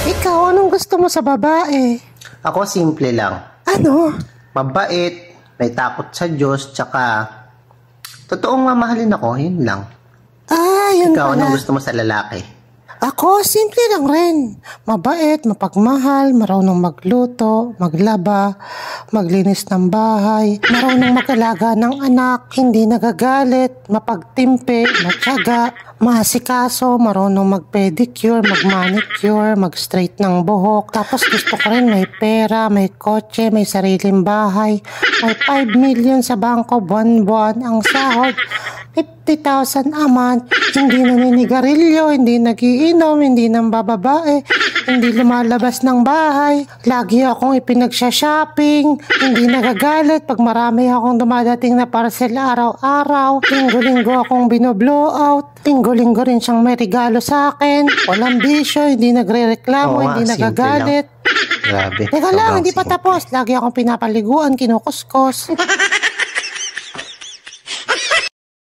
Ikaw, anong gusto mo sa babae? Ako simple lang. Ano? Mabait, may takot sa Diyos, tsaka totoong mamahalin ako, yun lang. Yun Ikaw, pala. anong gusto mo sa lalaki? Ako, simple lang rin. Mabait, mapagmahal, marunong magluto, maglaba, maglinis ng bahay, marunong mag-alaga ng anak, hindi nagagalit, mapagtimpe, matyaga, maasikaso, marunong mag-pedicure, mag-manicure, mag-straight ng buhok. Tapos gusto ko rin may pera, may kotse, may sariling bahay, may 5 million sa bangko buwan-buwan ang sahod. 50,000 a month, hindi naninigarilyo, hindi nagiinom, hindi nang bababae, hindi lumalabas ng bahay, lagi akong ipinagsha-shopping, hindi nagagalit pag marami akong dumadating na parcel araw-araw, linggo-linggo akong binoblow out, linggo-linggo rin siyang may regalo sa akin, walang bisyo, hindi nagre-reklamo, hindi nagagalit. Grabe. Teka lang, hindi pa tapos, lagi akong pinapaliguan, kinukuskos.